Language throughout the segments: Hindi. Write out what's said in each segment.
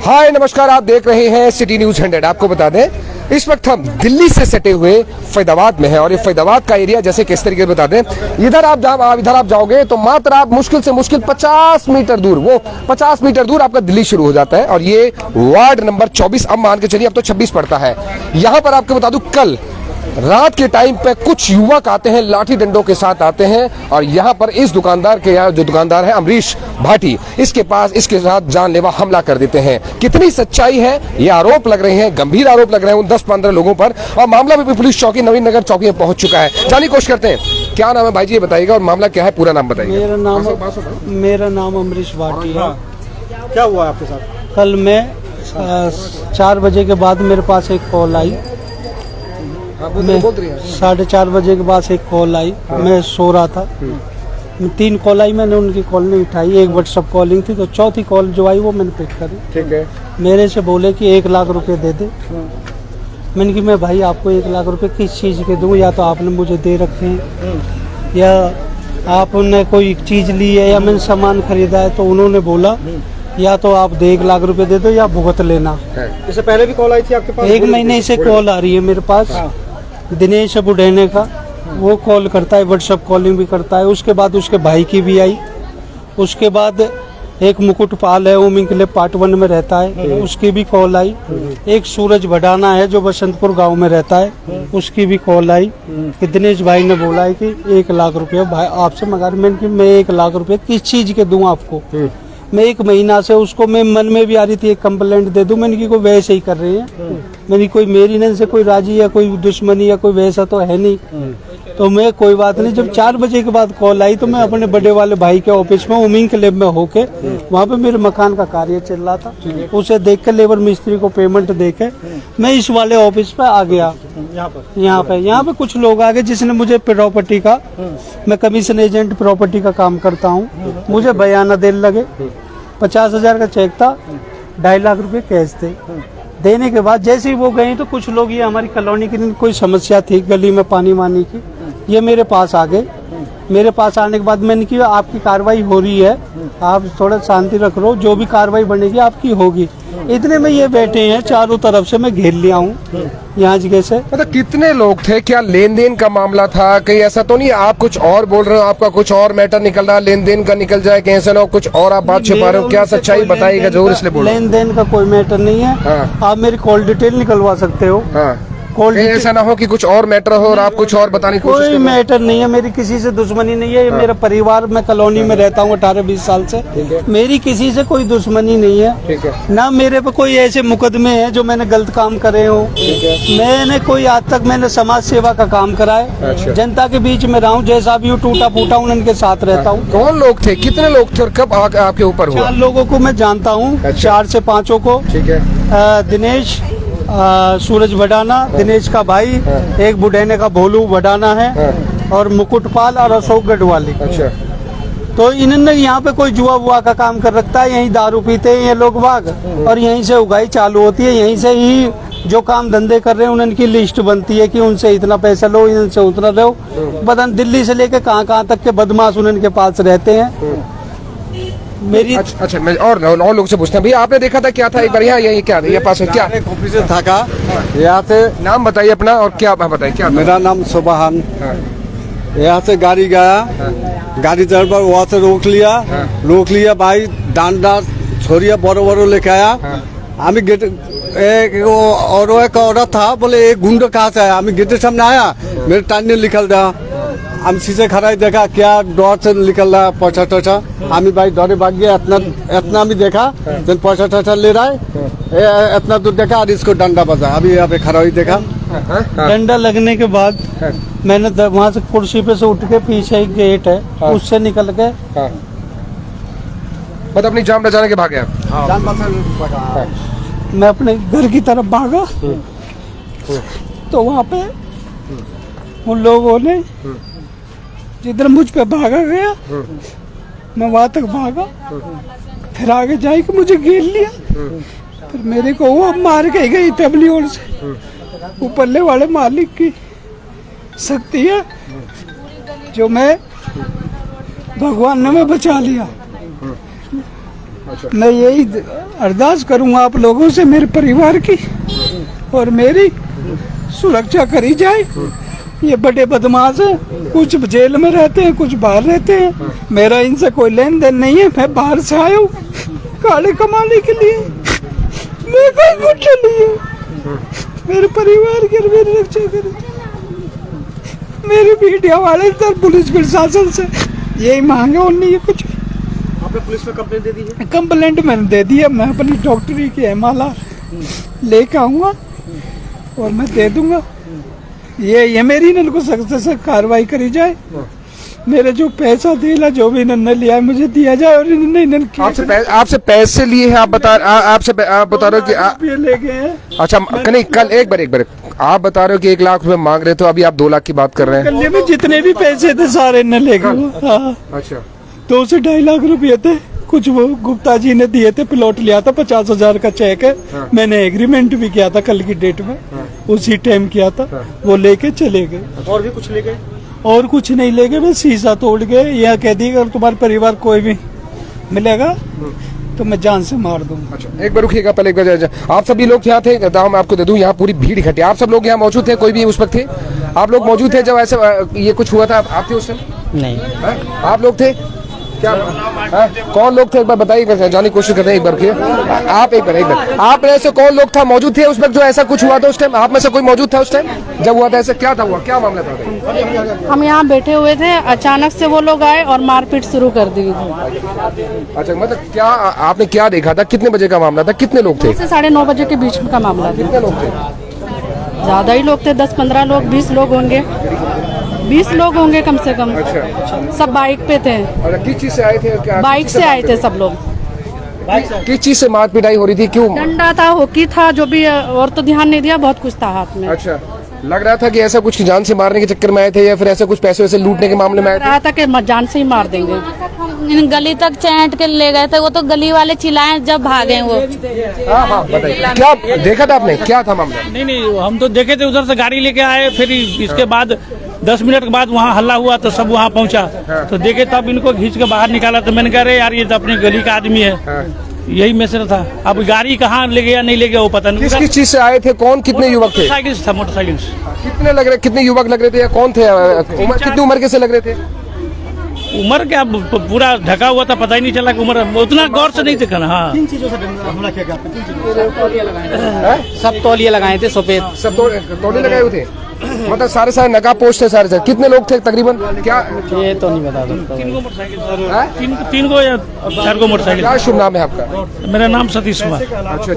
हाय नमस्कार, आप देख रहे हैं सिटी न्यूज 100। आपको बता दें इस वक्त हम दिल्ली से सटे हुए फैदाबाद में हैं और ये फैदाबाद का एरिया जैसे किस तरीके से बता दें, इधर आप जाओगे तो मात्र आप मुश्किल से मुश्किल 50 मीटर दूर, वो 50 मीटर दूर आपका दिल्ली शुरू हो जाता है और ये वार्ड नंबर 24, अब मान के चलिए अब तो 26 पड़ता है। यहाँ पर आपको बता दूं कल रात के टाइम पे कुछ युवक आते हैं, लाठी डंडों के साथ आते हैं और यहाँ पर इस दुकानदार के यहाँ जो दुकानदार है अमरीश भाटी, इसके साथ जानलेवा हमला कर देते हैं। कितनी सच्चाई है ये आरोप लग रहे हैं, गंभीर आरोप लग रहे हैं उन 10-15 लोगों पर और मामला भी पुलिस चौकी नवीन नगर चौकी में पहुंच चुका है। जानिए कोशिश करते हैं क्या नाम है भाई जी, ये बताइएगा और मामला क्या है, पूरा नाम बताइए। मेरा नाम अमरीश भाटी है। क्या हुआ आपके साथ? कल मैं 4 बजे के बाद मेरे पास एक कॉल आई। 4:30 बजे के बाद एक कॉल आई, मैं सो रहा था। 3 कॉल आई, मैंने उनकी कॉल नहीं उठाई। एक व्हाट्सएप कॉलिंग थी तो चौथी कॉल जो आई वो मैंने पिक करी। ठीक है। मेरे से बोले कि 1 लाख रुपए दे दे। मैंने कहा मैं भाई आपको 1 लाख रुपए किस चीज़ के दूं, या तो आपने मुझे दे रखे हैं या आपने कोई चीज़ ली है या मैंने सामान खरीदा है। तो उन्होंने बोला या तो आप 1 लाख रुपए दे दो या भुगत लेना। इससे पहले भी कॉल आई थी आपके पास? 1 महीने से कॉल आ रही है मेरे पास। दिनेश बुढ़ेने का वो कॉल करता है, व्हाट्सएप कॉलिंग भी करता है। उसके बाद उसके भाई की भी आई। उसके बाद एक मुकुट पाल है, वो मिंकले पार्ट 1 में रहता है, उसकी भी कॉल आई। एक सूरज भडाना है जो बसंतपुर गांव में रहता है, उसकी भी कॉल आई कि दिनेश भाई ने बोला है कि 1 लाख रुपये भाई आपसे मंगा। मैं 1 लाख रुपये किस चीज़ के दूँ आपको? मैं 1 महीना से उसको मैं मन में भी आ रही थी एक कंप्लेंट दे दूं। मैंने की कोई वैसे ही कर रहे हैं, मैंने कोई मेरी नहीं से कोई राजी या कोई दुश्मनी या कोई वैसा तो है नहीं। तो मैं कोई बात नहीं। जब 4 बजे के बाद कॉल आई तो मैं अपने बड़े वाले भाई के ऑफिस में उमिंग क्लब में होके, वहाँ पे मेरे मकान का कार्य चल रहा था, उसे देख के लेबर मिस्त्री को पेमेंट दे के मैं इस वाले ऑफिस पे आ गया। यहाँ पे कुछ लोग आ गए जिसने मुझे प्रॉपर्टी का, मैं कमीशन एजेंट प्रॉपर्टी का काम करता हूँ, मुझे बयाना देने लगे। 50,000 का चेक था, 2.5 लाख रुपए कैश थे। देने के बाद जैसे ही वो गए तो कुछ लोग, ये हमारी कॉलोनी की कोई समस्या थी गली में पानी वानी की, ये मेरे पास आ गए। मेरे पास आने के बाद मैंने कहा आपकी कार्रवाई हो रही है, आप थोड़ा शांति रख लो, जो भी कार्रवाई बनेगी आपकी होगी। इतने में ये बैठे हैं, चारों तरफ से मैं घेर लिया हूँ यहाँ जगह से। मतलब कितने लोग थे, क्या लेन देन का मामला था? कहीं ऐसा तो नहीं आप कुछ और बोल रहे हो, आपका कुछ और मैटर निकल रहा है, लेन देन का निकल जाए कहीं ऐसा ना कुछ और आप बात छिपा रहे हो? क्या सच्चाई बताइएगा जरूर, इसलिए बोल रहा हूं। लेन देन का कोई मैटर नहीं है। आप मेरी कॉल डिटेल निकलवा सकते हो। ऐसा ना हो कि कुछ और मैटर हो और आप कुछ और बताने की कोशिश। कोई मैटर नहीं है, मेरी किसी से दुश्मनी नहीं है। ये मेरा परिवार, मैं कॉलोनी में रहता हूँ 18-20 साल से, मेरी किसी से कोई दुश्मनी नहीं है। ना मेरे पे कोई ऐसे मुकदमे हैं जो मैंने गलत काम करे हो। मैंने कोई आज तक मैंने समाज सेवा का काम करा है, जनता के बीच में रहा हूँ, जैसा भी टूटा फूटा हूँ उनके साथ रहता हूँ। कौन लोग थे, कितने लोग थे और कब आपके ऊपर हुआ? 4 लोगों को मैं जानता हूँ, 4 से 5 को। ठीक है। दिनेश, सूरज भडाना, दिनेश का भाई, एक बुढ़ेने का भोलू भडाना है और मुकुट पाल और अशोक गढ़वाली। अच्छा। तो इन्होंने यहाँ पे कोई जुआ बुआ का काम कर रखता है, यहीं दारू पीते हैं ये लोग बाग और यहीं से उगाई चालू होती है। यहीं से ही जो काम धंधे कर रहे हैं उनकी लिस्ट बनती है कि उनसे इतना पैसा लो, इनसे उतना लो। बदन दिल्ली से लेके कहाँ तक के बदमाश उनके पास रहते हैं। मेरी अच्छा मैं और लोग से पूछते हैं, भैया आपने देखा था क्या था एक बार यहाँ, ये क्या ये पास क्या से था का यहाँ से? नाम बताइए अपना और क्या बताइए क्या? मेरा नाम सुबहान। यहाँ से गाड़ी गया, गाड़ी चढ़ पर वहाँ से रोक लिया भाई, डांडा छोरिया बड़ो लेके आया। हमें गेट एक औरत था, बोले एक गुंडा कहाँ से आया? हमें गेटेर सामने आया, मेरे टाइम निकल गया। हम शीशे खड़ा देखा क्या डर से निकल रहा है पैसा टैसा। हम भाई डरे भाग गया। इतना भी देखा जब पैसा टैसा ले रहा है, इतना दूर देखा और इसको डंडा बजा। अभी यहाँ पे खड़ा ही देखा। डंडा लगने के बाद मैंने वहाँ से कुर्सी पे से उठ के, पीछे एक गेट है उससे निकल के मतलब अपनी जान बचाने के भागे। मैं अपने घर की तरफ भागा तो वहाँ पे उन लोगों ने जिधर मुझ पे भागा गया मैं वहां तक भागा, फिर आगे जाके मुझे घेर लिया। फिर मेरे को वो मार के गई तबली ओर से। ऊपरले वाले मालिक की शक्ति है जो मैं भगवान ने मैं बचा लिया। मैं यही अरदास करूंगा आप लोगों से, मेरे परिवार की और मेरी सुरक्षा करी जाए। ये बड़े बदमाश हैं, कुछ जेल में रहते हैं, कुछ बाहर रहते हैं। मेरा इनसे कोई लेन देन नहीं है, मैं बाहर से आया हूँ काले कमाने के लिए, मैं कोई कुछ नहीं हूँ। मेरे परिवार की मेरी रक्षा करें। मेरे मीडिया वाले सर पुलिस प्रशासन से यही मांगे और नहीं है कुछ। आपने पुलिस में कंप्लेंट दे दी है? कंप्लेंट मैंने दे दी है, मैं अपनी डॉक्टरी की एमाला लेके आऊँगा और मैं दे दूंगा। ये मेरी इनको सख्त से कार्रवाई करी जाए। मेरे जो पैसा दिला जो भी इन्होंने लिया है मुझे दिया जाए। और इन्होंने आपसे पैसे लिए हैं? आप बता रहे हो कि ये ले गए हैं। अच्छा नहीं, कल एक बार आप बता रहे हो कि 1 लाख रुपए मांग रहे थे, अभी आप 2 लाख की बात कर रहे हैं। कल में जितने भी पैसे थे सारे इन्हें ले गए। हाँ। अच्छा 2 से 2.5 लाख रुपए थे, कुछ वो गुप्ता जी ने दिए थे। प्लॉट लिया था 50,000 का चेक है। हाँ। मैंने एग्रीमेंट भी किया था कल की डेट में। हाँ। उसी टाइम किया था। हाँ। वो लेके चले गए। और भी कुछ ले गए? और कुछ नहीं ले गए, बस शीशा तोड़ गए। यह कह दिए अगर तुम्हारे परिवार कोई भी मिलेगा तो मैं जान से मार दूंगा। अच्छा एक बार रुकिएगा, पहले एक बार आप सभी लोग यहाँ थे? दाम मैं आपको दे दूं, यहाँ पूरी भीड़ इकट्ठी। आप सब लोग यहाँ मौजूद थे? कोई भी उस वक्त थे? आप लोग मौजूद थे जब ऐसे ये कुछ हुआ था? आप थे उस टाइम? नहीं। आप लोग थे क्या? कौन लोग थे एक बार बताइए, जानने की कोशिश करते हैं एक बार। आप एक बार आप में से कौन लोग था मौजूद थे उस वक्त जो ऐसा कुछ हुआ था उस टाइम? आप में से कोई मौजूद था उस टाइम जब हुआ था? ऐसा क्या था, हुआ क्या मामला था? हम यहाँ बैठे हुए थे, अचानक से वो लोग आए और मारपीट शुरू कर दी थी। अच्छा मतलब क्या आपने क्या देखा था? कितने बजे का मामला था? कितने लोग थे? 9:30 बजे के बीच का मामला था। कितने लोग थे? ज्यादा ही लोग थे, 10-15 लोग, 20 लोग होंगे। 20 लोग होंगे कम से कम। अच्छा सब बाइक पे थे। और किस चीज से आए थे? क्या बाइक से आए थे सब लोग। किस चीज से मार पिटाई हो रही थी? क्यों? डंडा था, हॉकी था, जो भी, और तो ध्यान नहीं दिया, बहुत कुछ था हाथ में। अच्छा लग रहा था कि ऐसा कुछ जान से मारने के चक्कर में आए थे या फिर ऐसा कुछ पैसे वैसे लूटने के मामले में आए थे? रहा था कि जान से ही मार देंगे। इन गली तक चैंट के ले गए थे, वो तो गली वाले चिल्लाए जब भागे वो। हाँ बताइए, क्या देखा था आपने? क्या था मामला? नहीं हम तो देखे थे, उधर से गाड़ी लेके आए, फिर इसके बाद 10 मिनट के बाद वहाँ हल्ला हुआ तो सब वहाँ पहुँचा तो देखे, तब इनको खींच के बाहर निकाला। तो मैंने कहा अरे यार ये तो अपनी गली का आदमी है। यही मैसेज था। अब गाड़ी कहाँ ले गया नहीं ले गया वो पता नहीं। किस चीज से आए थे? कौन कितने युवक थे? मोटरसाइकिल से था, मोटरसाइकिल से। कितने लग रहे, कितने युवक लग रहे थे या कौन थे? कितनी उम्र के से लग रहे थे? उम्र क्या पूरा ढका हुआ था, पता ही नहीं चला कि उम्र, उतना गौर से नहीं देखा। हाँ किन चीजों से हमला किया गया? सब तौलिए लगाए थे सफेद। सब तोड़े लगाए हुए थे? मतलब सारे नकाब पोस्ट थे सारे? कितने लोग थे तकरीबन? क्या ये तो नहीं बता सकता। 3 गो मोटरसाइकिल सर, 3 गो या 4 गो मोटरसाइकिल। क्या शुभ नाम है आपका? मेरा नाम सतीश कुमार। अच्छा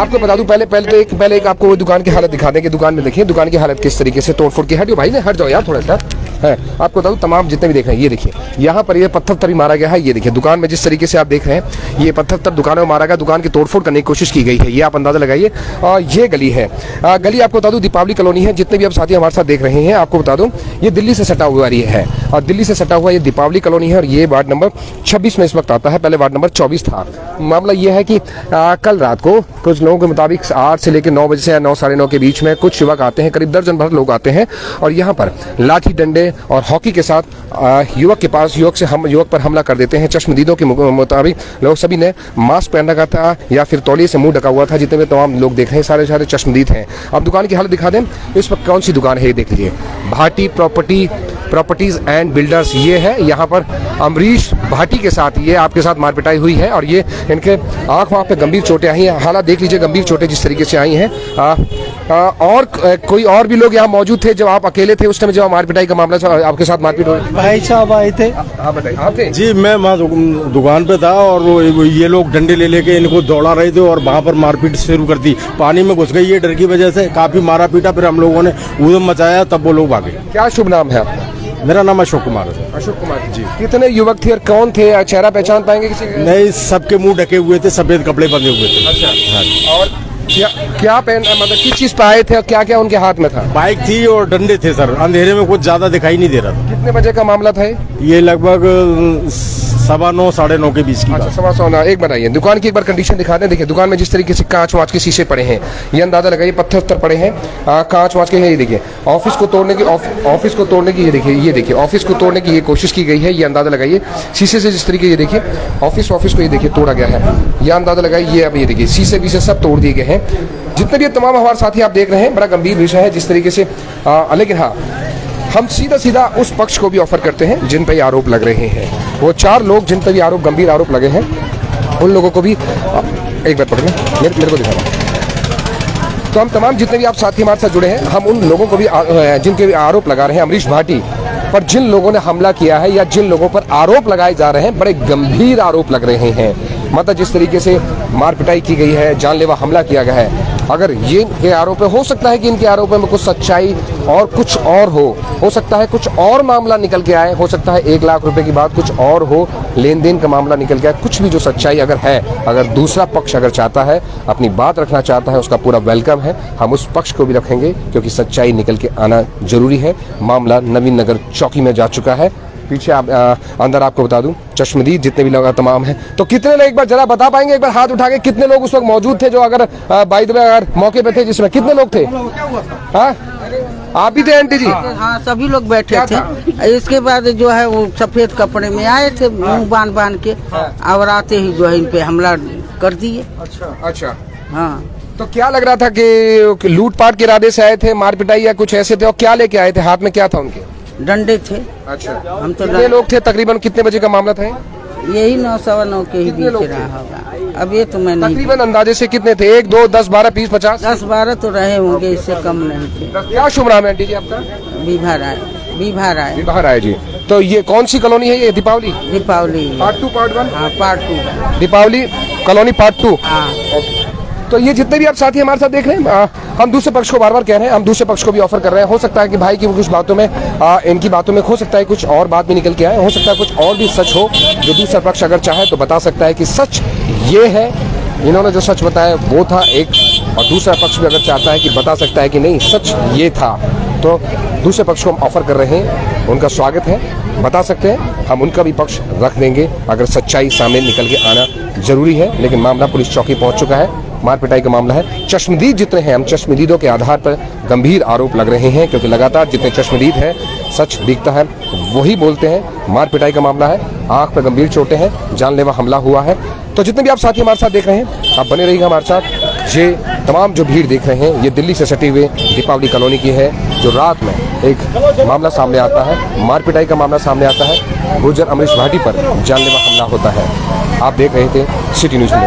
आपको बता दूं, पहले एक आपको दुकान की हालत दिखा दें कि दुकान में देखिए दुकान की हालत किस तरीके से तोड़फोड़ की। हट भाई ने हट जाओ यार थोड़ा सा है। आपको बता दूं तमाम जितने भी देख रहे हैं ये देखिए यहाँ पर ये पत्थर तभी मारा गया है। ये देखिए दुकान में जिस तरीके से आप देख रहे हैं ये पत्थर दुकान में मारा गया, दुकान की तोड़फोड़ करने की कोशिश की गई है, ये आप अंदाजा लगाइए। और ये गली है, गली आपको बता दूं दीपावली कॉलोनी है। जितने भी आप साथी हमारे साथ देख रहे हैं आपको बता दूं ये दिल्ली से सटा हुआ एरिया है और दिल्ली से सटा हुआ ये दीपावली कॉलोनी है और ये वार्ड नंबर 26 में इस वक्त आता है, पहले वार्ड नंबर 24 था। मामला ये है कि कल रात को कुछ लोगों के मुताबिक 8 से लेकर 9 बजे से या 9 साढ़े 9 के बीच में कुछ युवक आते हैं, करीब दर्जन भर लोग आते हैं और यहाँ पर लाठी डंडे और हॉकी के साथ युवक के पास युवक पर हमला कर देते हैं। चश्मदीदों के मुताबिक लोग सभी ने मास्क पहन रखा था या फिर तौलिए से मुंह ढका हुआ था। जितने भी तमाम लोग देख रहे हैं सारे चश्मदीद हैं। अब दुकान की हालत दिखा दें, इस वक्त कौन सी दुकान है ये देख लीजिए, भाटी प्रॉपर्टीज एंड बिल्डर्स ये है। यहाँ पर अमरीश भाटी के साथ ये आपके साथ मारपिटाई हुई है और ये इनके आँख पे गंभीर चोटें आई हैं। हालात देख लीजिए, गंभीर चोटें जिस तरीके से आई हैं। और कोई और भी लोग यहाँ मौजूद थे जब आप अकेले थे उस टाइम जब मारपिटाई का मामला था, आपके साथ मारपीट हुई? भाई साहब आए थे। हाँ बताइए, आप थे? जी मैं वहाँ दुकान पे था और ये लोग डंडे ले लेके इनको दौड़ा रहे थे और वहाँ पर मारपीट शुरू कर दी। पानी में घुस गई ये डर की वजह से, काफी मारा पीटा, फिर हम लोगों ने ऊधम मचाया तब वो लोग भागे। क्या शुभ नाम है आपका? मेरा नाम अशोक कुमार है। अशोक कुमार जी। कितने युवक थे और कौन थे? चेहरा पहचान पाएंगे किसी? नहीं, सबके मुंह ढके हुए थे, सफेद कपड़े बंधे हुए थे। अच्छा हाँ। और क्या पहन मतलब किस चीज पे आए थे और क्या क्या उनके हाथ में था? बाइक थी और डंडे थे सर, अंधेरे में कुछ ज्यादा दिखाई नहीं दे रहा था। कितने बजे का मामला था ये लगभग 9:15 9:30 के बीच की अच्छा बात। सवा सौ ना। एक बनाइए दुकान की, एक बार कंडीशन दिखा दें। देखिए दुकान में जिस तरीके से कांच वाँच के शीशे पड़े हैं, ये अंदाजा लगाइए पत्थर उत्थर पड़े हैं, कांच वाँच के हैं। ये देखिए ऑफिस को तोड़ने की ये देखिए ऑफिस को तोड़ने की ये कोशिश की गई है। ये अंदाजा लगाइए शीशे से जिस तरीके, ये देखिए ऑफिस को ये देखिए तोड़ा गया है। ये अंदाजा लगाइए। ये अब ये देखिए शीशे वीशे सब तोड़ दिए गए हैं। जितने भी तमाम हमारे साथी आप देख रहे हैं, बड़ा गंभीर विषय है जिस तरीके से। लेकिन हाँ, हम सीधा उस पक्ष को भी ऑफर करते हैं जिन पे ये आरोप लग रहे हैं। वो 4 लोग जिन पे भी गंभीर आरोप लगे हैं, उन लोगों को भी एक बार पकड़ना, मेरे को दिखाना। तो हम तमाम जितने भी आप साथी हमारे साथ जुड़े हैं, हम उन लोगों को भी जिनके आरोप लगा रहे हैं। अमरीश भाटी पर जिन लोगों ने हमला किया है या जिन लोगों पर आरोप लगाए जा रहे हैं, बड़े गंभीर आरोप लग रहे हैं। मतलब जिस तरीके से मार पिटाई की गई है, जानलेवा हमला किया गया है, अगर ये इनके आरोप है, हो सकता है कि इनके आरोपों में कुछ सच्चाई और कुछ और हो सकता है कुछ और मामला निकल के आए, हो सकता है 1 लाख रुपए की बात कुछ और हो, लेन देन का मामला निकल के आए। कुछ भी जो सच्चाई अगर है, अगर दूसरा पक्ष अगर चाहता है, अपनी बात रखना चाहता है, उसका पूरा वेलकम है। हम उस पक्ष को भी रखेंगे क्योंकि सच्चाई निकल के आना जरूरी है। मामला नवीन नगर चौकी में जा चुका है। पीछे आप अंदर आपको बता दूं, चश्मदीद जितने भी लोग तमाम हैं। तो कितने लोग एक बार जरा बता पाएंगे, एक बार हाथ उठा के, कितने लोग उस वक्त मौजूद थे जो अगर बाय द वे अगर मौके पे थे, जिसमें कितने लोग थे? हाँ आप भी थे आंटी जी? हाँ सभी लोग बैठे थे। इसके बाद जो है वो सफेद कपड़े में आए थे, मुंह बांध के, और आते ही जो है इन पे हमला कर दिए। अच्छा हाँ। तो क्या लग रहा था कि लूटपाट के इरादे से आए थे, मार पिटाई या कुछ ऐसे थे? और क्या लेके आए थे, हाथ में क्या था उनके? डंडे थे। अच्छा, हम तो कितने लोग थे? तकरीबन कितने बजे का मामला था? यही 9 सवा 9 के ही बीच रहा होगा। अब ये तो मैं नहीं, तकरीबन अंदाजे से कितने थे? 1 2 10 12 20 50? 10-12 तो रहे होंगे, इससे कम नहीं थे। क्या शुभ नाम है आंटी जी आपका? विभा राय जी। तो ये कौन सी कॉलोनी है? ये दीपावली पार्ट 2 पार्ट 1? हाँ पार्ट 2 दीपावली कॉलोनी पार्ट 2। हाँ। तो ये जितने भी आप साथी हमारे साथ देख रहे हैं, हम दूसरे पक्ष को बार-बार कह रहे हैं, हम दूसरे पक्ष को भी ऑफर कर रहे हैं। हो सकता है कि भाई की कुछ बातों में, इनकी बातों में हो सकता है कुछ और बात भी निकल के आए, हो सकता है कुछ और भी सच हो जो दूसरा पक्ष अगर चाहे तो बता सकता है कि सच ये है, इन्होंने जो सच बताया वो था एक, और दूसरा पक्ष भी अगर चाहता है कि बता सकता है कि नहीं सच ये था। तो दूसरे पक्ष को हम ऑफर कर रहे हैं, उनका स्वागत है, बता सकते हैं, हम उनका भी पक्ष रख देंगे अगर सच्चाई सामने निकल के आना जरूरी है। लेकिन मामला पुलिस चौकी पहुंच चुका है, मार पिटाई का मामला है। चश्मदीद जितने हैं, हम चश्मदीदों के आधार पर गंभीर आरोप लग रहे हैं क्योंकि लगातार जितने चश्मदीद हैं, सच दिखता है वही बोलते हैं। मार पिटाई का मामला है, आंख पर गंभीर चोटें हैं, जानलेवा हमला हुआ है। तो जितने भी आप साथी हमारे साथ देख रहे हैं, आप बने रहिएगा हमारे साथ। ये तमाम जो भीड़ देख रहे हैं, ये दिल्ली से सटे हुए दीपावली कॉलोनी की है, जो रात में एक मामला सामने आता है, मार पिटाई का मामला सामने आता है, गुर्जर अमरीश भाटी पर जानलेवा हमला होता है। आप देख रहे थे सिटी न्यूज़ में।